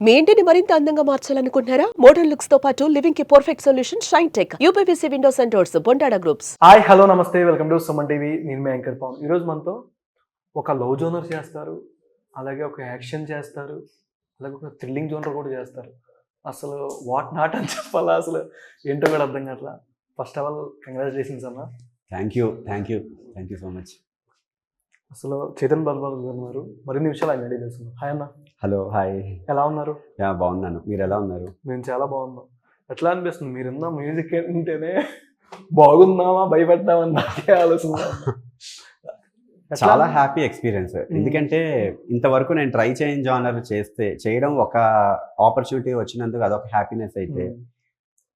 మీ ఇంటిని మరింత అందంగా మార్చాలనుకుంటున్నారా? మోడర్న్ లుక్స్ తో పాటు లివింగ్ కి perfect solution shine tech UPVC Windows and doors Bondada groups. Hi hello నమస్తే వెల్కమ్ టు సుమన్ టీవీ. నేను మీ యాంకర్ పవన్. ఈరోజు మనతో ఒక లవ్ జోనర్ చేస్తారు, అలాగే ఒక యాక్షన్ చేస్తారు, అలాగే ఒక థ్రిల్లింగ్ జోనర్ కూడా చేస్తారు. అసలు వాట్ నాట్ అని చెప్పాలా, అసలు ఏంటో కూడా అర్థం కావట్లా. ఫస్ట్ ఆఫ్ ఆల్ కంగ్రాచులేషన్స్ అన్న. Thank you so much. అసలు చైతన్ బాలబాబు గారు ఉన్నారు, మరిన్ని విషయాలు ఆయన అడిగి తెలుసుకున్నాం. హాయ్ అన్న. Hello hi. ఎలా ఉన్నారు? బాగున్నాను, మీరు ఎలా ఉన్నారు? మేము చాలా బాగున్నాం. ఎట్లా అనిపిస్తుంది మీరున్న మ్యూజిక్ ఏంటంటేనే బాగున్నామా భయపడ్డామని నాకే ఆలోచన. చాలా హ్యాపీ ఎక్స్పీరియన్స్, ఎందుకంటే ఇంతవరకు నేను ట్రై చేయని జానర్ చేయడం ఒక ఆపర్చునిటీ వచ్చినందుకు అదొక హ్యాపీనెస్ అయితే,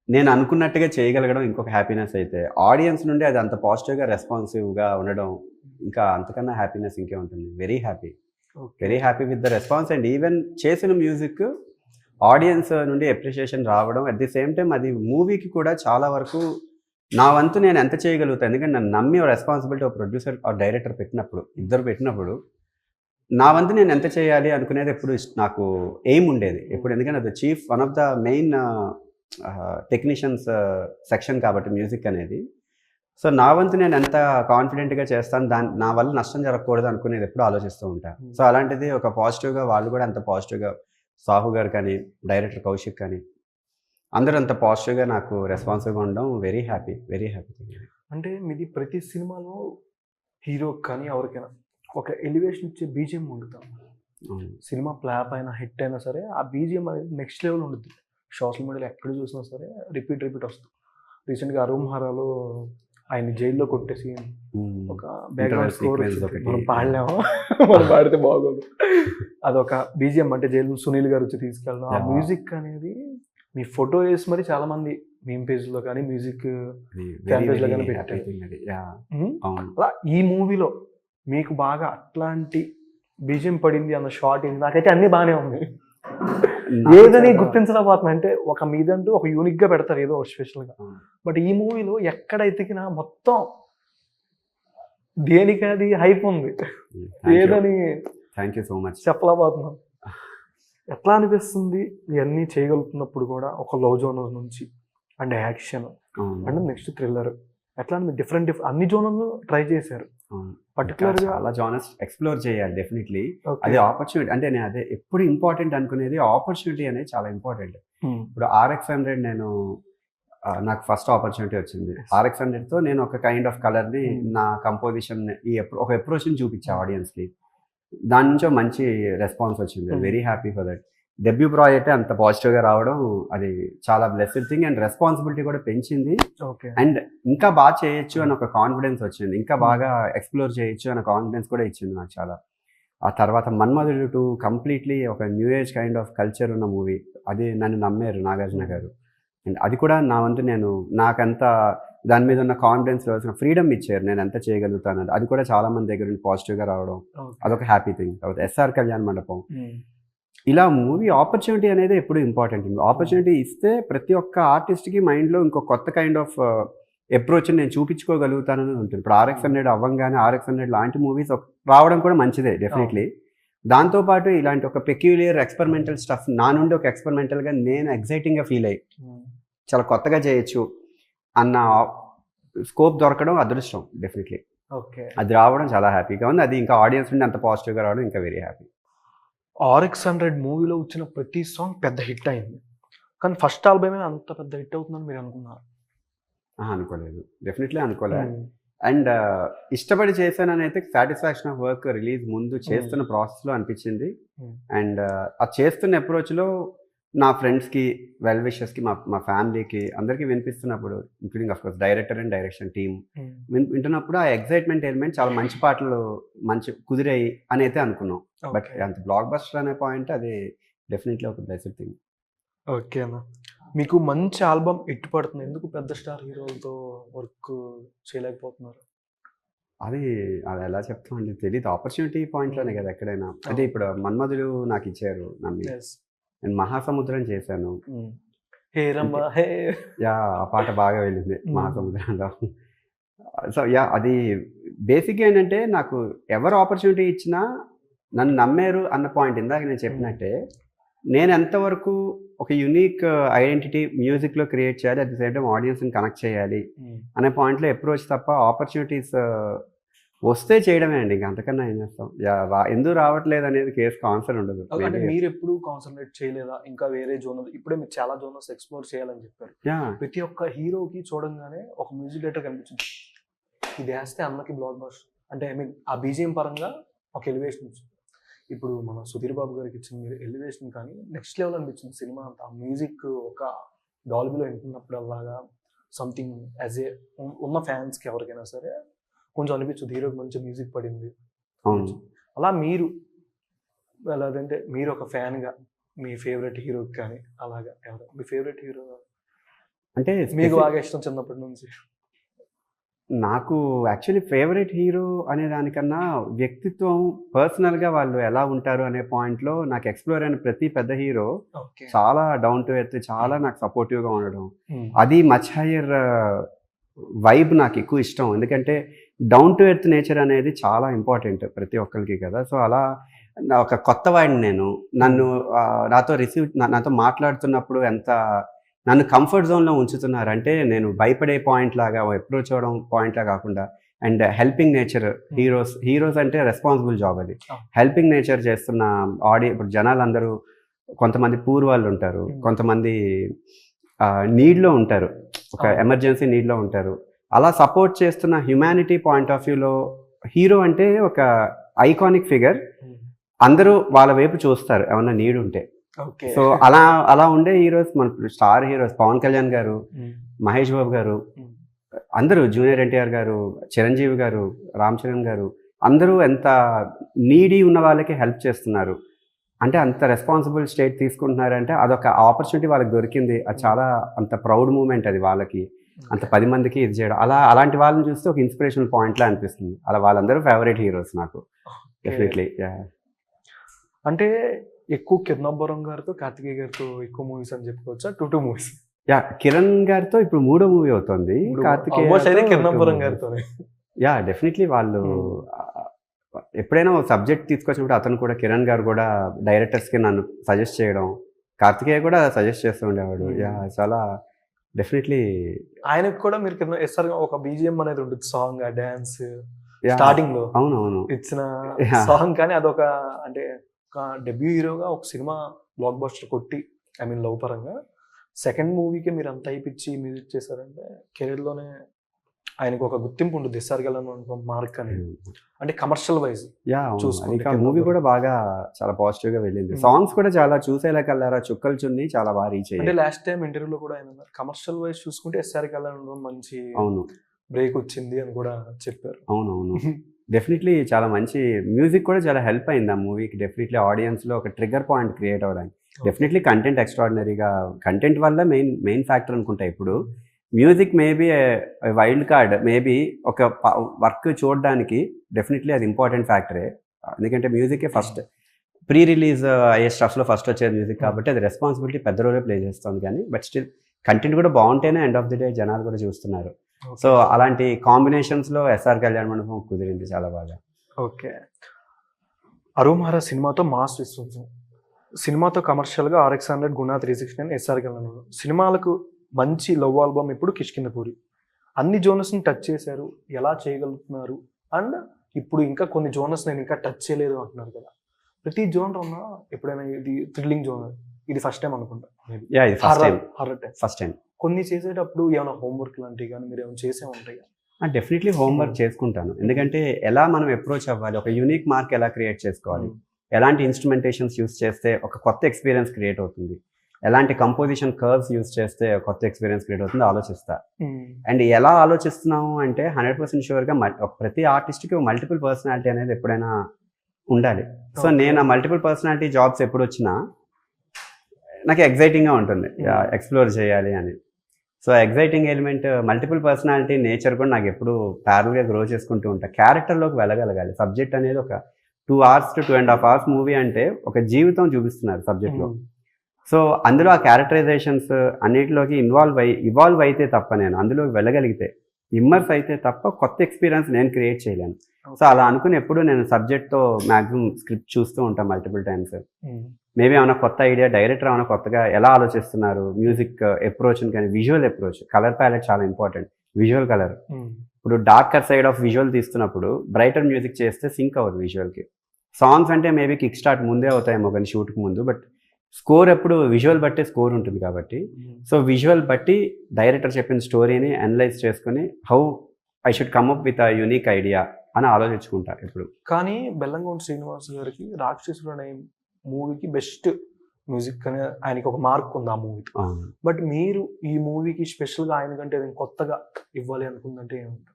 నేను అనుకున్నట్టుగా చేయగలగడం ఇంకొక హ్యాపీనెస్ అయితే, ఆడియన్స్ నుండి అది అంత పాజిటివ్గా రెస్పాన్సివ్గా ఉండడం ఇంకా అంతకన్నా హ్యాపీనెస్ ఇంకే ఉంటుంది. Very happy with the response. And even చేసిన మ్యూజిక్ ఆడియన్స్ నుండి అప్రిషియేషన్ రావడం, అట్ ది సేమ్ టైం అది మూవీకి కూడా చాలా వరకు నా వంతు నేను ఎంత చేయగలుగుతాను, ఎందుకంటే నన్ను నమ్మి రెస్పాన్సిబిలిటీ ప్రొడ్యూసర్ ఆర్ డైరెక్టర్ ఇద్దరు పెట్టినప్పుడు నా వంతు నేను ఎంత చేయాలి అనుకునేది ఎప్పుడు నాకు ఎయిమ్ ఉండేది ఎప్పుడు, ఎందుకంటే అది one of the main technicians section కాబట్టి మ్యూజిక్ అనేది. సో నా వంతు నేను ఎంత కాన్ఫిడెంట్గా చేస్తాను, నా వల్ల నష్టం జరగకూడదు అనుకునేది ఎప్పుడు ఆలోచిస్తూ ఉంటాను. సో అలాంటిది ఒక పాజిటివ్గా వాళ్ళు కూడా అంత పాజిటివ్గా, సాహు గారు కానీ డైరెక్టర్ కౌశిక్ కానీ అందరూ అంత పాజిటివ్గా నాకు రెస్పాన్సివ్గా ఉండడం వెరీ హ్యాపీ. అంటే మీది ప్రతి సినిమాలో హీరో కానీ ఎవరికైనా ఒక ఎలివేషన్ ఇచ్చే బీజిఎం ఉండుతాం. సినిమా ఫ్లాప్ అయినా హిట్ అయినా సరే ఆ బీజిఎం అనేది నెక్స్ట్ లెవెల్ ఉంటుంది. సోషల్ మీడియాలో ఎక్కడ చూసినా సరే రిపీట్ వస్తుంది. రీసెంట్గా అరుణ్ హారాలో ఆయన జైల్లో కొట్టేసి ఒక బ్యాక్గ్రౌండ్ స్కోర్ మనం పాడలేము, మనం పాడితే బాగోదు. అదొక బీజిఎం, అంటే జైలు సునీల్ గారు వచ్చి తీసుకెళ్ళడం. ఆ మ్యూజిక్ అనేది మీ ఫోటో వేసి మరి చాలా మంది మీమ్ పేజ్లో కానీ మ్యూజిక్ ఫ్యాన్ పేజ్లో కానీ పెట్టారు. అలా ఈ మూవీలో మీకు బాగా అట్లాంటి బీజిఎం పడింది అన్న షార్ట్ ఏంటి? నాకైతే అన్నీ బాగానే ఉంది, ఏదని గుర్తించలేకపోతున్నా. అంటే ఒక మీదంటూ ఒక యూనిక్ గా పెడతారు ఏదో స్పెషల్ గా, బట్ ఈ మూవీలో ఎక్కడ ఎతికినా మొత్తం దేనికి అది హైప్ ఉంది, ఏదని థ్యాంక్ యూ సో మచ్ చెప్పలేకపోతున్నాం. ఎట్లా అనిపిస్తుంది ఇవన్నీ చేయగలుగుతున్నప్పుడు కూడా, ఒక లవ్ జోనర్ నుంచి and action and next thriller, ఎట్లా డిఫరెంట్ అన్ని జోనర్లు ట్రై చేశారు. పర్టికులర్ గా చాలా జానర్స్ ఎక్స్ప్లోర్ చేయాలి డెఫినెట్లీ. అది ఆపర్చునిటీ, అంటే నేను అదే ఎప్పుడు ఇంపార్టెంట్ అనుకునేది, ఆపర్చునిటీ అనేది చాలా ఇంపార్టెంట్. ఇప్పుడు RX100 నేను నాకు ఫస్ట్ ఆపర్చునిటీ వచ్చింది. RX100తో నేను ఒక కైండ్ ఆఫ్ కలర్ని నా కంపోజిషన్ ఒక అప్రోచ్ని చూపించా ఆడియన్స్కి. దాని నుంచి మంచి రెస్పాన్స్ వచ్చింది. Very happy for that. Debut project అంత పాజిటివ్గా రావడం అది చాలా బ్లెస్డ్ థింగ్, అండ్ రెస్పాన్సిబిలిటీ కూడా పెంచింది. అండ్ ఇంకా బాగా చేయొచ్చు అని ఒక కాన్ఫిడెన్స్ వచ్చింది, ఇంకా బాగా ఎక్స్ప్లోర్ చేయొచ్చు అనే కాన్ఫిడెన్స్ కూడా ఇచ్చింది నాకు చాలా. ఆ తర్వాత మన్మధుడు 2 కంప్లీట్లీ ఒక new age kind of culture ఉన్న మూవీ. అది నన్ను నమ్మారు నాగార్జున గారు, అండ్ అది కూడా నా వంతు నేను నాకంత దాని మీద ఉన్న కాన్ఫిడెన్స్ ఫ్రీడమ్ ఇచ్చారు, నేను ఎంత చేయగలుగుతాను. అది కూడా చాలా మంది దగ్గర నుండి పాజిటివ్గా రావడం అదొక హ్యాపీ థింగ్. తర్వాత SR కళ్యాణ మండపం, ఇలా మూవీ ఆపర్చునిటీ అనేది ఎప్పుడు ఇంపార్టెంట్. ఆపర్చునిటీ ఇస్తే ప్రతి ఒక్క ఆర్టిస్ట్కి మైండ్లో ఇంకో కొత్త కైండ్ ఆఫ్ అప్రోచ్ని నేను చూపించుకోగలుగుతానని ఉంటుంది. ఇప్పుడు RX100 అవ్వంగానే RX100 లాంటి మూవీస్ రావడం కూడా మంచిదే డెఫినెట్లీ. దాంతోపాటు ఇలాంటి ఒక పెక్యులియర్ ఎక్స్పెరిమెంటల్ స్టఫ్ నా నుండి ఒక ఎక్స్పెరిమెంటల్గా నేను ఎగ్జైటింగ్గా ఫీల్ అయ్యి చాలా కొత్తగా చేయొచ్చు అన్న స్కోప్ దొరకడం అదృష్టం డెఫినెట్లీ. అది రావడం చాలా హ్యాపీగా ఉంది. అది ఇంకా ఆడియన్స్ నుండి అంత పాజిటివ్గా రావడం ఇంకా వెరీ హ్యాపీ. RX100 మూవీలో వచ్చిన ప్రతి సాంగ్ పెద్ద హిట్ అయింది, కానీ ఫస్ట్ ఆల్బమే అంత పెద్ద హిట్ అవుతుందని మీరు అనుకున్నారు? అనుకోలేదు, డెఫినెట్లీ అనుకోలేదు. అండ్ ఇష్టపడి చేశానని అయితే సాటిస్ఫాక్షన్ ఆఫ్ వర్క్ రిలీజ్ ముందు చేస్తున్న ప్రాసెస్లో అనిపించింది. అండ్ ఆ చేస్తున్న అప్రోచ్లో నా ఫ్రెండ్స్కి, వెల్ విషర్స్కి, మా ఫ్యామిలీకి అందరికీ వినిపిస్తున్నప్పుడు, including of course director and direction team వింటున్నప్పుడు ఆ ఎక్సైట్మెంట్ ఎలిమెంట్ చాలా మంచి పాటలు మంచి కుదిరాయి అని అయితే అనుకున్నాం. బట్ అంత బ్లాక్ బస్టర్ అనే పాయింట్ అది డెఫినెట్లీ ఒక బ్లెస్డ్ థింగ్. ఓకే అన్న, మీకు మంచి ఆల్బమ్ ఎట్టు పడుతుంది, ఎందుకు పెద్ద స్టార్ హీరోలతో వర్క్ చేయలేకపోతున్నారు? అది ఎలా చెప్తామండి తెలియదు. ఆపర్చునిటీ పాయింట్లోనే కదా ఎక్కడైనా. అంటే ఇప్పుడు మన్మధుడు నాకు ఇచ్చారు నమ్మి, నేను మహాసముద్రం చేశాను. ఆ పాట బాగా వెళ్ళింది మహాసముద్రంలో. సో అది బేసిక్గా ఏంటంటే, నాకు ఎవరు ఆపర్చునిటీ ఇచ్చినా నన్ను నమ్మారు అన్న పాయింట్ ఇందాక నేను చెప్పినట్టే నేను ఎంతవరకు ఒక యూనిక్ ఐడెంటిటీ మ్యూజిక్లో క్రియేట్ చేయాలి, అట్ ది సేమ్ టైం ఆడియన్స్ని కనెక్ట్ చేయాలి అనే పాయింట్లో అప్రోచ్ తప్ప ఆపర్చునిటీస్ వస్తే చేయడమే అండి, ఇంకా అంతకన్నా ఏం చేస్తాం. ఎందుకు రావట్లేదు అనేది కేసుకు ఆన్సర్ ఉండదు. అంటే మీరు ఎప్పుడు కాన్సన్ట్రేట్ చేయలేదా ఇంకా వేరే జోనర్? ఇప్పుడే మీరు చాలా జోనర్స్ ఎక్స్ప్లోర్ చేయాలని చెప్పారు. ప్రతి ఒక్క హీరోకి చూడంగానే ఒక మ్యూజిక్ డైరెక్టర్ కనిపించింది, ఇది వేస్తే అన్నకి బ్లాక్ బస్టర్ అంటే. ఐ మీన్ ఆ బీజిఎం పరంగా ఒక ఎలివేషన్ వచ్చింది. ఇప్పుడు మన సుధీర్ బాబు గారికి ఇచ్చిన మీరు ఎలివేషన్ కానీ నెక్స్ట్ లెవెల్ అనిపించింది సినిమా అంతా. ఆ మ్యూజిక్ ఒక డాల్బీలో వింటున్నప్పుడు అలాగా సంథింగ్ యాజ్ ఏ ఉన్న ఫ్యాన్స్కి ఎవరికైనా సరే కొంచెం అనిపించదు, హీరోకి మంచి మ్యూజిక్ పడింది. అలా మీరు ఎలాగంటే మీరు ఒక ఫ్యాన్గా మీ ఫేవరెట్ హీరోకి కానీ అలాగా ఎవరు మీ ఫేవరెట్ హీరో అంటే మీకు బాగా ఇష్టం చిన్నప్పటి నుంచి? నాకు యాక్చువల్లీ ఫేవరెట్ హీరో అనే దానికన్నా వ్యక్తిత్వం, పర్సనల్గా వాళ్ళు ఎలా ఉంటారు అనే పాయింట్లో నాకు ఎక్స్ప్లోర్ అయిన ప్రతి పెద్ద హీరో చాలా డౌన్ టు ఎర్త్, చాలా నాకు సపోర్టివ్గా ఉండడం, అది మచ్ హయ్యర్ వైబ్ నాకు ఎక్కువ ఇష్టం. ఎందుకంటే డౌన్ టు ఎర్త్ నేచర్ అనేది చాలా ఇంపార్టెంట్ ప్రతి ఒక్కరికి కదా. సో అలా ఒక కొత్త వాడిని నేను, నన్ను నాతో మాట్లాడుతున్నప్పుడు ఎంత నన్ను కంఫర్ట్ జోన్లో ఉంచుతున్నారు అంటే, నేను భయపడే పాయింట్ లాగా అప్రోచ్ అవ్వడం పాయింట్ లాగా కాకుండా, అండ్ హెల్పింగ్ నేచర్. హీరోస్ అంటే రెస్పాన్సిబుల్ జాబ్ అది. హెల్పింగ్ నేచర్ చేస్తున్న ఇప్పుడు జనాలందరూ కొంతమంది పూర్ వాళ్ళు ఉంటారు, కొంతమంది నీడ్లో ఉంటారు, ఒక ఎమర్జెన్సీ నీడ్లో ఉంటారు. అలా సపోర్ట్ చేస్తున్న హ్యుమానిటీ పాయింట్ ఆఫ్ వ్యూలో హీరో అంటే ఒక ఐకానిక్ ఫిగర్. అందరూ వాళ్ళ వైపు చూస్తారు ఏమన్నా నీడ్ ఉంటే. సో అలా ఉండే హీరోస్, మన స్టార్ హీరోస్ పవన్ కళ్యాణ్ గారు, మహేష్ బాబు గారు, అందరూ జూనియర్ ఎన్టీఆర్ గారు, చిరంజీవి గారు, రామ్ చరణ్ గారు, అందరూ ఎంత నీడీ ఉన్న వాళ్ళకి హెల్ప్ చేస్తున్నారు అంటే, అంత రెస్పాన్సిబుల్ స్టేట్ తీసుకుంటున్నారంటే అదొక ఆపర్చునిటీ వాళ్ళకి దొరికింది. అది చాలా అంత ప్రౌడ్ మూమెంట్ అది వాళ్ళకి, అంత 10 మందికి ఇది చేయడం. అలాంటి వాళ్ళని చూస్తే ఒక ఇన్స్పిరేషనల్ పాయింట్లా అనిపిస్తుంది. అలా వాళ్ళందరూ ఫేవరెట్ హీరోస్ నాకు డెఫినెట్లీ. అంటే ఎక్కువ కిరణ్ గారితో, కార్తికేయ గారితో ఎక్కువ మూవీస్ అని చెప్పుకోవచ్చా? 2 మూవీస్. కిరణ్ గారితో ఇప్పుడు 3వ మూవీ అవుతుంది. కిరణ్ గారితో డెఫినెట్లీ వాళ్ళు ఎప్పుడైనా ఒక సబ్జెక్ట్ తీసుకొచ్చినప్పుడు అతను కూడా, కిరణ్ గారు కూడా డైరెక్టర్స్కి నన్ను సజెస్ట్ చేయడం, కార్తికేయ కూడా సజెస్ట్ చేస్తూ ఉండేవాడు. చాలా డెఫినెట్లీ ఆయనకు కూడా మీరు కింద ఎస్ఆర్ ఒక బీజిఎం అనేది ఉంటుంది, సాంగ్, ఆ డాన్స్ స్టార్టింగ్ లో అవునవును ఇచ్చిన సాంగ్. కానీ అదొక అంటే ఒక డెబ్యూ హీరోగా ఒక సినిమా బ్లాక్ బస్టర్ కొట్టి, ఐ మీన్ లవ్ పరంగా సెకండ్ మూవీకి మీరు అంత అయిపిచ్చి మ్యూజిక్ చేశారంటే కెరీర్లోనే ఆయనకు ఒక గుర్తింపు ఉంటుంది. ఎస్ఆర్ గెలన్ మార్క్ అనేది, అంటే కమర్షియల్ వైజ్ చూసుకుంటే మూవీ కూడా బాగా చాలా పాజిటివ్ గా వెళ్ళింది. సాంగ్స్ కూడా చాలా చూసేలా కల్లారా, చుక్కలు చున్ని చాలా బాగా రీచ్ అయ్యాయి. అంటే లాస్ట్ టైం ఇంటర్వ్యూలో కూడా ఆయన కమర్షియల్ వైజ్ చూసుకుంటే ఎస్ఆర్ గెలన్ మంచి బ్రేక్ వచ్చింది అని కూడా చెప్పారు. అవునవును డెఫినెట్లీ చాలా మంచి మ్యూజిక్ కూడా చాలా హెల్ప్ అయింది ఆ మూవీకి. డెఫినెట్లీ ఆడియన్స్లో ఒక ట్రిగ్గర్ పాయింట్ క్రియేట్ అవ్వడానికి. డెఫినెట్లీ కంటెంట్ ఎక్స్ట్రాడినరీగా, కంటెంట్ వల్ల మెయిన్ ఫ్యాక్టర్ అనుకుంటా. ఇప్పుడు music maybe wild card, maybe ఒక వర్క్ చూడడానికి డెఫినెట్లీ అది ఇంపార్టెంట్ ఫ్యాక్టరే. ఎందుకంటే మ్యూజికే ఫస్ట్ ప్రీ రిలీజ్ అయ్యే స్టఫ్లో ఫస్ట్ వచ్చేది మ్యూజిక్ కాబట్టి అది రెస్పాన్సిబిలిటీ పెద్ద రోలే ప్లే చేస్తుంది. కానీ బట్ స్టిల్ కంటెంట్ కూడా బాగుంటేనే ఎండ్ ఆఫ్ ది డే జనాలు కూడా చూస్తున్నారు. సో అలాంటి కాంబినేషన్స్లో ఎస్ఆర్ కళ్యాణ్ మండపం కుదిరింది చాలా బాగా. ఓకే, అరుమహారా సినిమాతో మాస్ విశ్వం, సినిమాతో కమర్షియల్గా RX100, గుణా 369, ఎస్ఆర్ కళ్యాణ్. సినిమాలకు మంచి లవ్ ఆల్బమ్ ఇప్పుడు కిష్కింధపురి. అన్ని జోనర్స్ని టచ్ చేశారు, ఎలా చేయగలుగుతున్నారు? అండ్ ఇప్పుడు ఇంకా కొన్ని జోనర్స్ నేను ఇంకా టచ్ చేయలేదు అంటున్నారు కదా. ప్రతి జోనర్ ఉన్నా ఎప్పుడైనా ఇది థ్రిల్లింగ్ జోనర్, ఇది ఫస్ట్ టైం అనుకుంటా. ఫస్ట్ టైం కొన్ని చేసేటప్పుడు ఏమైనా హోంవర్క్ లాంటివి కానీ మీరు ఏమైనా చేసే ఉంటాయి? డెఫినెట్లీ హోంవర్క్ చేసుకుంటాను. ఎందుకంటే ఎలా మనం అప్రోచ్ అవ్వాలి, ఒక యూనిక్ మార్క్ ఎలా క్రియేట్ చేసుకోవాలి, ఎలాంటి ఇన్స్ట్రుమెంటేషన్స్ యూస్ చేస్తే ఒక కొత్త ఎక్స్పీరియన్స్ క్రియేట్ అవుతుంది, ఎలాంటి కంపోజిషన్ కర్వ్స్ యూస్ చేస్తే కొత్త ఎక్స్పీరియన్స్ క్రియేట్ అవుతుందో ఆలోచిస్తా. అండ్ ఎలా ఆలోచిస్తున్నాము అంటే 100% షూర్గా ప్రతి ఆర్టిస్ట్కి మల్టిపుల్ పర్సనాలిటీ అనేది ఎప్పుడైనా ఉండాలి. సో నేను ఆ మల్టిపుల్ పర్సనాలిటీ జాబ్స్ ఎప్పుడు వచ్చినా నాకు ఎగ్జైటింగ్గా ఉంటుంది, ఎక్స్ప్లోర్ చేయాలి అని. So exciting element, multiple personality nature కూడా నాకు ఎప్పుడు ప్యారల్గా గ్రో చేసుకుంటూ ఉంటా. క్యారెక్టర్లోకి వెళ్ళగలగాలి. సబ్జెక్ట్ అనేది ఒక 2 hours to 2.5 hours మూవీ అంటే ఒక జీవితం చూపిస్తున్నారు సబ్జెక్ట్లో. సో అందులో ఆ క్యారెక్టరైజేషన్స్ అన్నిటిలోకి ఇవాల్వ్ అయితే తప్ప, నేను అందులోకి వెళ్ళగలిగితే, ఇమ్మర్స్ అయితే తప్ప కొత్త ఎక్స్పీరియన్స్ నేను క్రియేట్ చేయలేను. సో అలా అనుకుని ఎప్పుడు నేను సబ్జెక్ట్తో మ్యాక్సిమం స్క్రిప్ట్ చూస్తూ ఉంటాను మల్టిపుల్ టైమ్స్. మేబీ ఏమైనా కొత్త ఐడియా, డైరెక్టర్ ఏమైనా కొత్తగా ఎలా ఆలోచిస్తున్నారు, మ్యూజిక్ అప్రోచ్ని కానీ, విజువల్ అప్రోచ్, కలర్ ప్యాలెట్ చాలా ఇంపార్టెంట్. విజువల్ కలర్, ఇప్పుడు డార్కర్ సైడ్ ఆఫ్ విజువల్ తీస్తున్నప్పుడు బ్రైటర్ మ్యూజిక్ చేస్తే సింక్ అవ్వదు విజువల్కి. సాంగ్స్ అంటే మేబీ కిక్ స్టార్ట్ ముందే అవుతాయేమో కానీ షూట్కి ముందు, బట్ స్కోర్ ఎప్పుడు విజువల్ బట్టే స్కోర్ ఉంటుంది కాబట్టి, సో విజువల్ బట్టి డైరెక్టర్ చెప్పిన స్టోరీని అనలైజ్ చేసుకుని how I should come up with a unique idea అని ఆలోచించుకుంటారు ఇప్పుడు. కానీ బెల్లంకొండ శ్రీనివాస్ గారికి రాక్షసుడు అనే మూవీకి బెస్ట్ మ్యూజిక్ అని ఆయనకి ఒక మార్క్ ఉంది ఆ మూవీకి. బట్ మీరు ఈ మూవీకి స్పెషల్గా ఆయన కంటే కొత్తగా ఇవ్వాలి అనుకుందంటే ఏమంటారు?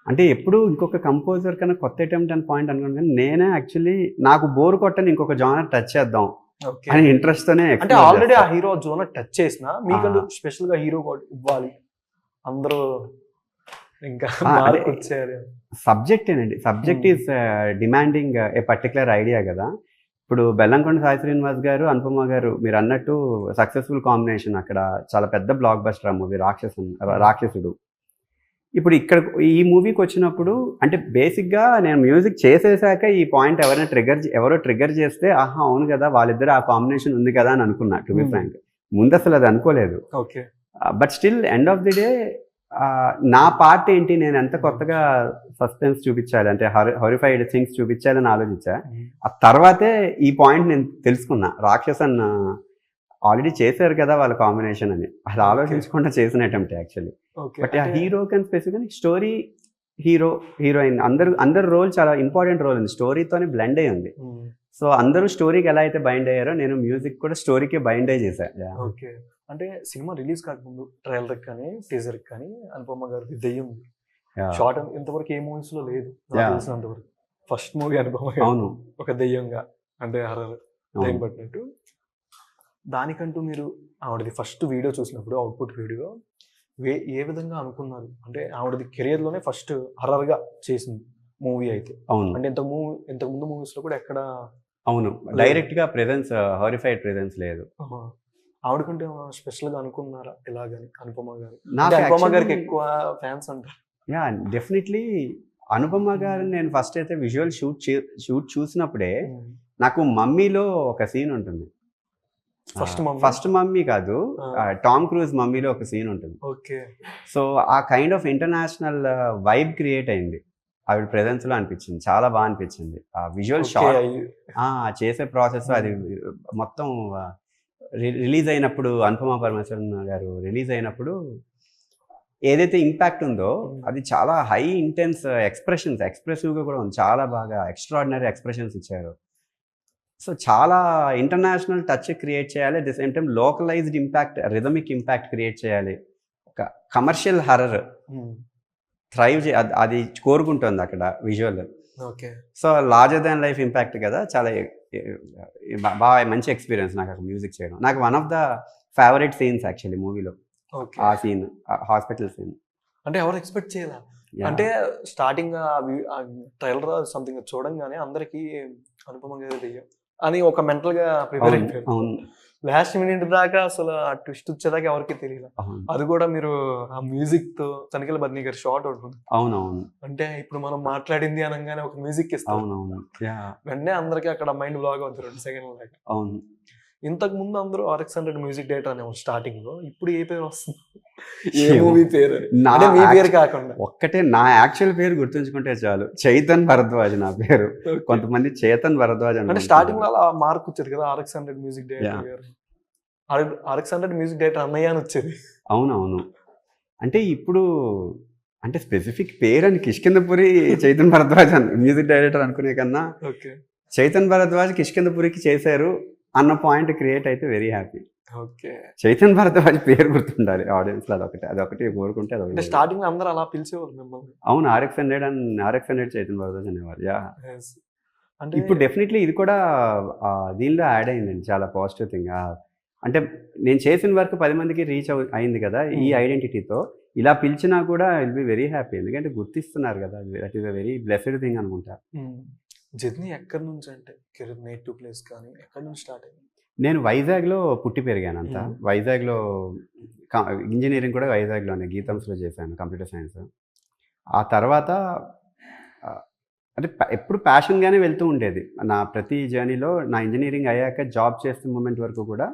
అంటే ఎప్పుడు ఇంకొక కంపోజర్ కన్నా కొత్త అటెంప్ట్ అని పాయింట్ అనుకున్నాను, కానీ నేనే యాక్చువల్లీ నాకు బోర్ కొట్టని ఇంకొక జానర్ టచ్ చేద్దాం అని ఇంట్రెస్ట్ తోనే. అంటే ఆల్రెడీ ఆ హీరో జోనర్ టచ్ చేసిన మీకంటూ స్పెషల్ గా హీరో ఇవ్వాలి అందరూ ఇంకా వచ్చారు. సబ్జెక్టేనండి, subject is demanding a particular idea కదా. ఇప్పుడు బెల్లంకొండ సాయి శ్రీనివాస్ గారు, అనుపమ గారు మీరు అన్నట్టు సక్సెస్ఫుల్ కాంబినేషన్. అక్కడ చాలా పెద్ద బ్లాక్ బస్టర్ ఆ మూవీ రాక్షసుడు. ఇప్పుడు ఇక్కడ ఈ మూవీకి వచ్చినప్పుడు అంటే బేసిక్గా నేను మ్యూజిక్ చేసేసాక ఈ పాయింట్ ఎవరో ట్రిగర్ చేస్తే ఆహా అవును కదా వాళ్ళిద్దరు ఆ కాంబినేషన్ ఉంది కదా అని అనుకున్నా. టు బి ఫ్రాంక్, ముందు అసలు అది అనుకోలేదు. Okay, but still end of the day నా పార్ట్ ఏంటి, నేను ఎంత కొత్తగా సస్పెన్స్ చూపించాలి అంటే హొరిఫైడ్ థింగ్స్ చూపించాలని ఆలోచించా. ఆ తర్వాతే ఈ పాయింట్ నేను తెలుసుకున్నా, రాక్షసన్ ఆల్రెడీ చేశారు కదా వాళ్ళ కాంబినేషన్ అని. అది ఆలోచించకుండా చేసిన అటెంప్ట్ యాక్చువల్లీ. బట్ ఆ హీరో కన్ స్పెసిఫిక్ స్టోరీ, హీరోయిన్ అందరు రోల్ చాలా ఇంపార్టెంట్ రోల్ ఉంది, స్టోరీతోనే బ్లెండ్ అయ్యి ఉంది. సో అందరూ స్టోరీకి ఎలా అయితే బైండ్ అయ్యారో నేను మ్యూజిక్ కూడా స్టోరీకి బైండ్ అయ్యి చేశాను. ఓకే, అంటే సినిమా రిలీజ్ కాకముందు ట్రైలర్ కానీ టీజర్ కానీ అనుపమ గారికి దెయ్యం షార్ట్ ఇంతవరకు ఏ మూవీస్ లో లేదు తెలిసినంతవరకు. ఫస్ట్ మూవీ అనుపమ అవును ఒక దెయ్యంగా అంటే హర్రర్ దెయ్యం పట్టినట్టు. దానికంటూ మీరు ఆవిడది ఫస్ట్ వీడియో చూసినప్పుడు అవుట్పుట్ వీడియో ఏ విధంగా అనుకున్నారు? అంటే ఆవిడది కెరియర్లోనే ఫస్ట్ హర్రర్గా చేసింది మూవీ అయితే. అవును, అంటే ఇంతకు ముందు మూవీస్లో కూడా ఎక్కడ అవును డైరెక్ట్గా ప్రెజెన్స్, హారిఫైడ్ ప్రెజెన్స్ లేదు. ఆవిడకంటే స్పెషల్గా అనుకున్నారా ఎలాగని అనుపమ గారు? అనుపమ గారికి ఎక్కువ ఫ్యాన్స్ అంటారు. యా డెఫినెట్లీ అనుపమ గారిని నేను ఫస్ట్ అయితే విజువల్ షూట్ చూసినప్పుడే నాకు మమ్మీలో ఒక సీన్ ఉంటుంది. ఫస్ట్ మమ్మీ కాదు, టామ్ క్రూజ్ మమ్మీలో ఒక సీన్ ఉంటుంది. ఓకే, సో ఆ kind of international vibe create అయింది ఆవిడ ప్రెజెన్స్ లో అనిపించింది, చాలా బాగా అనిపించింది. ఆ విజువల్ షాట్ చేసే ప్రాసెస్ అది మొత్తం రిలీజ్ అయినప్పుడు, అనుపమ పరమేశ్వరన్ గారు రిలీజ్ అయినప్పుడు ఏదైతే ఇంపాక్ట్ ఉందో అది చాలా హై ఇంటెన్స్ ఎక్స్ప్రెసివ్గా కూడా ఉంది. చాలా బాగా ఎక్స్ట్రాడినరీ ఎక్స్ప్రెషన్స్ ఇచ్చారు. సో చాలా ఇంటర్నేషనల్ టచ్ క్రియేట్ చేయాలి, at the same time localised impact, rhythmic impact create చేయాలి. ఒక కమర్షియల్ హర్రర్ థ్రైవ్ అది కోరుకుంటుంది అక్కడ visual. Okay, so larger than life impact కదా, చాలా బాగా మంచి ఎక్స్పీరియన్స్ నాకు అక్కడ మ్యూజిక్ చేయడం. నాకు one of the favourite scenes actually మూవీలో ఆ సీన్, హాస్పిటల్ సీన్. అంటే ఎవరు ఎక్స్పెక్ట్ చేయాలి? అంటే స్టార్టింగ్ ట్రైలర్ సంథింగ్ చూడంగానే అందరికి అనుపమ గారి దెయ్యం అని ఒక మెంటల్ గా ప్రిపేర్ అయిపోయారు. లాస్ట్ మినిట్ దాకా అసలు ఆ ట్విస్ట్ వచ్చేదాకా ఎవరికి తెలియదు. అది కూడా మీరు ఆ మ్యూజిక్ తో తనిఖీల బర్నీ గారి షార్ట్ అవుతుంది. అవునవును, అంటే ఇప్పుడు మనం మాట్లాడింది అనగానే ఒక మ్యూజిక్ ఇస్తాం, వెంటనే అందరికి అక్కడ మైండ్ బ్లాక్ అవుతుంది 2 సెకండ్ల దాకా. అవును, ఇంతకు ముందు అందరూ RX100 మ్యూజిక్ డైరెక్టర్ అనే స్టార్టింగ్ లో, ఇప్పుడు ఏ పేరు వస్తుంది? ఏ మూవీ పేరు? మీ పేరు కాకుండా ఒక్కటే నా యాక్చువల్ పేరు గుర్తుంచుకుంటే చాలు, చైతన్ భరద్వాజ్ నా పేరు. కొంతమంది చేతన్ భరద్వాజ్ అంటే స్టార్టింగ్ లో అలా మార్క్ వచ్చేది కదా, RX100 మ్యూజిక్ డైరెక్టర్ గారు, RX100 మ్యూజిక్ డైరెక్టర్ అన్నయ్య అని వచ్చేది. అవునవును, అంటే ఇప్పుడు అంటే స్పెసిఫిక్ పేరు అని కిష్కిందపురి చైతన్ భరద్వాజ్ మ్యూజిక్ డైరెక్టర్ అనుకునే కన్నా చైతన్ భరద్వాజ్ కిష్కిందపురికి చేశారు అన్న పాయింట్ క్రియేట్ అయితే very happy. Okay, Chaitan Bharadwaj పేరు గుర్తుండాలి ఆడియన్స్ లో, అదొకటి కోరుకుంటే అదొకటి. స్టార్టింగ్ అందరూ అలా పిలిచేవారు మిమ్మల్ని. అవును, RX100 చైతన్ భరద్వాజ్ అనేవారు. యా, అంటే ఇప్పుడు డెఫినెట్లీ ఇది కూడా దీనిలో యాడ్ అయిందండి, చాలా పాజిటివ్ థింగ్. అంటే నేను చేసిన వర్క్ 10 మందికి రీచ్ అయింది కదా ఈ ఐడెంటిటీతో. ఇలా పిలిచినా కూడా విల్ బి వెరీ హ్యాపీ, ఎందుకంటే గుర్తిస్తున్నారు కదా, that is a very blessed thing అనుకుంటా. జర్నీ ఎక్కడి నుంచి, అంటే నేటివ్ ప్లేస్ కానీ ఎక్కడి నుంచి స్టార్ట్ అయింది? నేను వైజాగ్లో పుట్టి పెరిగాను అంతా. వైజాగ్లో ఇంజనీరింగ్ కూడా వైజాగ్లోనే గీతంస్లో చేశాను, కంప్యూటర్ సైన్స్. ఆ తర్వాత అంటే ఎప్పుడు ప్యాషన్గానే వెళ్తూ ఉండేది నా ప్రతి జర్నీలో. నా ఇంజనీరింగ్ అయ్యాక జాబ్ చేస్తున్న మూమెంట్ వరకు కూడా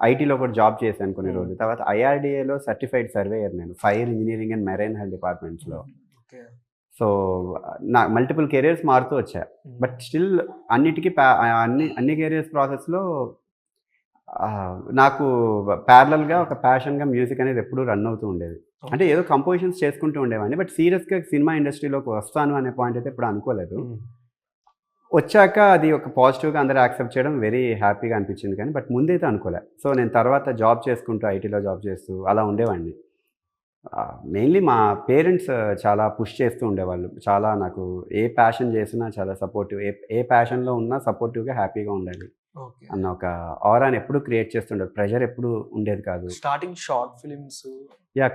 ఐటీలో కూడా జాబ్ చేశాను కొన్ని రోజులు. తర్వాత ఐఆర్డిఏలో సర్టిఫైడ్ సర్వేయర్ నేను, fire engineering and marine health డిపార్ట్మెంట్స్లో. సో నా మల్టిపుల్ కెరియర్స్ మారుతూ వచ్చా. బట్ స్టిల్ అన్నిటికీ అన్ని కెరియర్స్ ప్రాసెస్లో నాకు ప్యారలల్గా ఒక ప్యాషన్గా మ్యూజిక్ అనేది ఎప్పుడూ రన్ అవుతూ ఉండేది. అంటే ఏదో కంపోజిషన్స్ చేసుకుంటూ ఉండేవాడిని, బట్ సీరియస్గా సినిమా ఇండస్ట్రీలోకి వస్తాను అనే పాయింట్ అయితే ఎప్పుడు అనుకోలేదు. వచ్చాక అది ఒక పాజిటివ్గా అందరూ యాక్సెప్ట్ చేయడం వెరీ హ్యాపీగా అనిపించింది, కానీ బట్ ముందైతే అనుకోలే. సో నేను తర్వాత జాబ్ చేసుకుంటూ ఐటీలో జాబ్ చేస్తూ అలా ఉండేవాడిని. మెయిన్లీ మా పేరెంట్స్ చాలా పుష్ చేస్తూ ఉండేవాళ్ళు. చాలా నాకు ఏ ప్యాషన్ చేసినా చాలా సపోర్టివ్, ఏ ప్యాషన్లో ఉన్నా సపోర్టివ్గా హ్యాపీగా ఉండాలి అన్న ఒక ఆరాని ఎప్పుడు క్రియేట్ చేస్తుండే. ప్రెషర్ ఎప్పుడు ఉండేది కాదు. స్టార్టింగ్ షార్ట్ ఫిలిమ్స్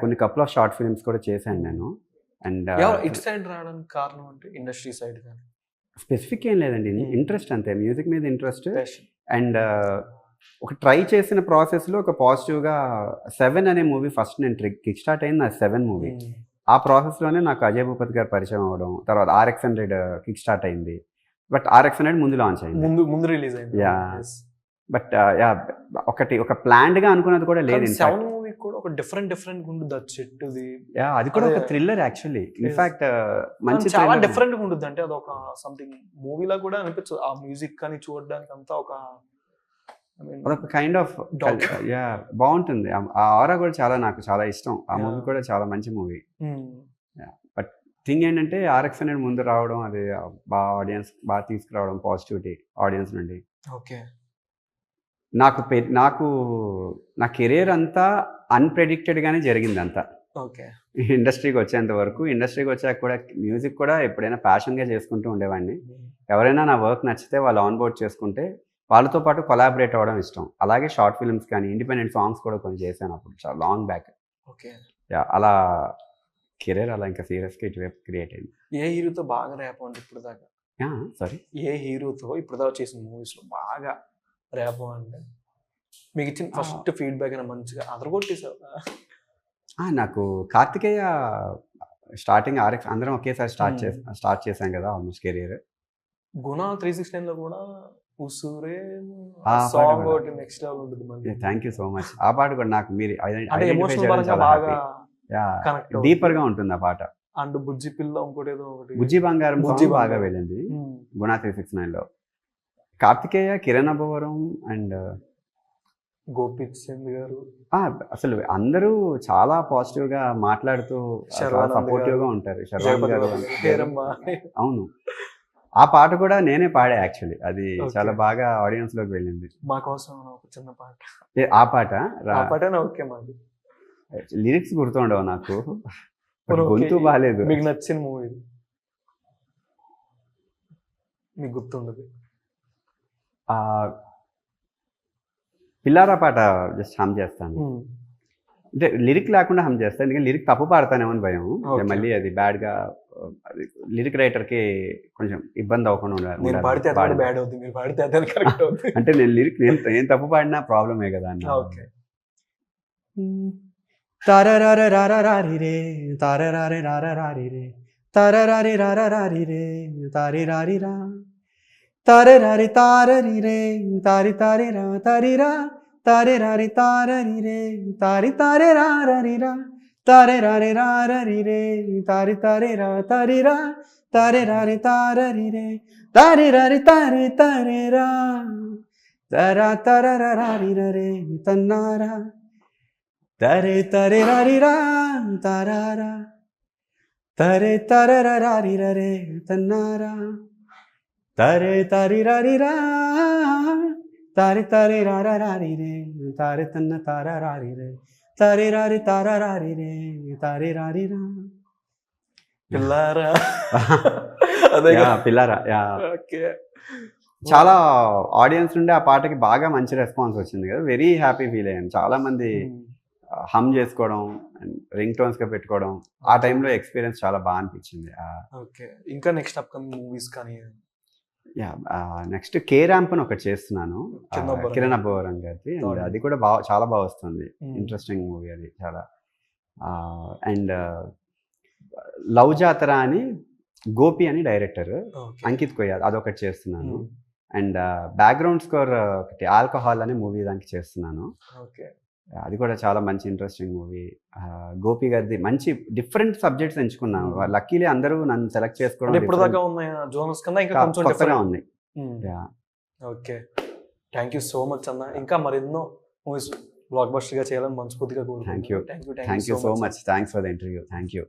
కొన్ని కపుల్ ఆఫ్ షార్ట్ ఫిల్మ్స్ కూడా చేశాను నేను. అండ్ ఇటు సైడ్ రావడానికి కారణం అంటే ఇండస్ట్రీ సైడ్ కానీ స్పెసిఫిక్ ఏం లేదండి, ఇంట్రెస్ట్ అంతే, మ్యూజిక్ మీద ఇంట్రెస్ట్. అండ్ ఒక ట్రై చేసిన ప్రాసెస్లో ఒక పాజిటివ్గా 7 అనే మూవీ ఫస్ట్ నేను కిక్ స్టార్ట్ అయింది నా 7 మూవీ. ఆ ప్రాసెస్లోనే నాకు అజయ్ భూపతి గారు పరిచయం అవ్వడం, తర్వాత RX100 కిక్ స్టార్ట్ అయింది. బట్ RX100 ముందు లాంచ్ అయింది, ముందు రిలీజ్ అయింది. బట్ ఒక ప్లాన్డ్గా అనుకున్నది కూడా లేదు. మూవీ కూడా ఒక డిఫరెంట్ ఉంటుంది. అది చెట్టుది, అది కూడా ఒక థ్రిల్లర్ యాక్చువల్లీ. ఇన్ఫాక్ట్ మంచి చాలా డిఫరెంట్ గా ఉంటుంది. అంటే అది ఒక సంథింగ్ మూవీలా కూడా అనిపించదు. ఆ మ్యూజిక్ కానీ చూడడానికి అంతా ఒక అదొక కైండ్ ఆఫ్ బాగుంటుంది. ఆ ఆరా కూడా నాకు చాలా ఇష్టం. ఆ మూవీ కూడా చాలా మంచి మూవీ. బట్ థింగ్ ఏంటంటే RX100 ముందు రావడం, అది ఆడియన్స్ బాగా తీసుకురావడం, పాజిటివిటీ ఆడియన్స్ నుండి. ఓకే, నాకు నా కెరీర్ అంతా అన్ప్రెడిక్టెడ్గానే జరిగింది అంతా. ఓకే, ఇండస్ట్రీకి వచ్చేంత వరకు. ఇండస్ట్రీకి వచ్చాక కూడా మ్యూజిక్ కూడా ఎప్పుడైనా ప్యాషన్గా చేసుకుంటూ ఉండేవాడిని. ఎవరైనా నా వర్క్ నచ్చితే వాళ్ళు ఆన్ బోర్డ్ చేసుకుంటే వాళ్ళతో పాటు కొలాబరేట్ అవ్వడం ఇష్టం. అలాగే షార్ట్ ఫిల్మ్స్ కానీ ఇండిపెండెంట్ సాంగ్స్ కూడా కొన్ని చేశాను అప్పుడు, చాలా లాంగ్ బ్యాక్. ఓకే, అలా కెరీర్ అలా ఇంకా సీరియస్గా ఇటువైపు క్రియేట్ అయింది. ఏ హీరోతో బాగా ర్యాప్ అంటే ఇప్పుడు దాకా? సారీ, ఏ హీరోతో ఇప్పుడు దాకా చేసిన మూవీస్లో బాగా ర్యాప్ అంటే మీకు ఇచ్చిన ఫస్ట్ ఫీడ్బ్యాక్ అయినా మంచిగా అదరగొట్టేసావు? నాకు కార్తికేయ స్టార్టింగ్ RX అందరం ఒకేసారి స్టార్ట్ చేశాం కదా ఆల్మోస్ట్ కెరీర్. గుణ 369 లో కూడా ఉసూరే సాంగ్ ఒకటి నెక్స్ట్ లెవెల్ ఉంటుంది మళ్ళీ. Thank you so much. ఆ పాట కూడా నాకు మీరు ఎమోషనల్ పరంగా బాగా డీపర్ గా ఉంటుంది ఆ పాట. అండ్ బుజ్జి పిల్ల ఇంకోటి ఏదో ఒకటి, బుజ్జి బంగారం సాంగ్ బాగా వెళ్ళింది గుణ 369 లో. కార్తికేయ, కిరణ్ అబ్బవరం అండ్ గోపీచ్ చంద్ గారు, అసలు అందరూ చాలా పాజిటివ్ గా మాట్లాడుతూ సపోర్టివ్ గా ఉంటారు. శర్వానంద్ గారు, అవును. ఆ పాట కూడా నేనే పాడా యాక్చువల్లీ. అది చాలా బాగా ఆడియన్స్ లోకి వెళ్ళింది. మా కోసం ఒక చిన్న పాట. ఆ పాట ఓకే, మాది లిరిక్స్ గుర్తుండవు నాకు, గొంతు బాగాలేదు. మీకు నచ్చిన మూవీ మీకు గుర్తుండదు? పిల్లారా పాట జస్ట్ హమ్ చేస్తాను, అంటే లిరిక్ లేకుండా హమ్ చేస్తాను. ఎందుకంటే లిరిక్ తప్పు పాడతానేమో అని భయం, మళ్ళీ అది బ్యాడ్గా లిరిక్ రైటర్కి కొంచెం ఇబ్బంది అవ్వకుండా ఉండాలి. అంటే నేను లిరిక్ నేను తప్పు పాడినా ప్రాబ్లమే కదా అన్న. తారరారే రారారి రే తారరారే రారారి రే తారరారే రారారి రే తారి రారి రా తారరారి తారరి రే తారి తారి రా తారి రా తారే రారి తారరి రే తారి తారే రారరి రా తారే రారే రారరి రే తారి తారే రా తారి రా తారే రారే తారరి రే తారి రారి తారే తారే రా తరా తరరారి రే తన్నారా తరే తరే రారి రా తారారా తరే తరరారి రే తన్నారా తరే తరి రారి రా తారి తారే రారారి రే తారే తన్న తారారి రే తారే రారి తారారి రే తారే రారి రా పిల్లారా. పిల్లారా చాలా ఆడియన్స్ నుండి ఆ పాటకి బాగా మంచి రెస్పాన్స్ వచ్చింది కదా. వెరీ హ్యాపీ ఫీల్ అయ్యాను. చాలా మంది హమ్ చేసుకోవడం, రింగ్ టోన్స్ గా పెట్టుకోవడం, ఆ టైంలో ఎక్స్పీరియన్స్ చాలా బాగా అనిపించింది. ఇంకా నెక్స్ట్ అప్కమింగ్ మూవీస్ కానీ? నెక్స్ట్ కే ర్యాంప్ అని ఒకటి చేస్తున్నాను, కిరణ్ అబ్బవరం గారి. అండ్ అది కూడా చాలా బాగా వస్తుంది, ఇంట్రెస్టింగ్ మూవీ అది చాలా. అండ్ లవ్ జాతర అని గోపి అని డైరెక్టర్, ఓకే. అంకిత్ కొయ్యాలి అదొకటి చేస్తున్నాను. అండ్ బ్యాక్గ్రౌండ్ స్కోర్ ఒకటి ఆల్కహాల్ అనే మూవీ దానికి చేస్తున్నాను. ఓకే. అది కూడా చాలా మంచి ఇంట్రెస్టింగ్ మూవీ. గోపి గారిది మంచి డిఫరెంట్ సబ్జెక్ట్స్ ఎంచుకున్నాను. లక్కీలీ అందరూ నన్ను సెలెక్ట్ చేసుకోవడం ఇప్పుడు దాకా ఉన్న జోనర్స్ కన్నా ఇంకా కొంచెం కొత్తగా different. ఉంది. Okay. Thank you so much అన్న. ఇంకా మరెన్నో మూవీస్ బ్లాక్ బస్టర్ గా చేయాలని మనస్ఫూర్తిగా కోరుకుంటున్నాను. Thank you so much. Thanks for the interview. Thank you.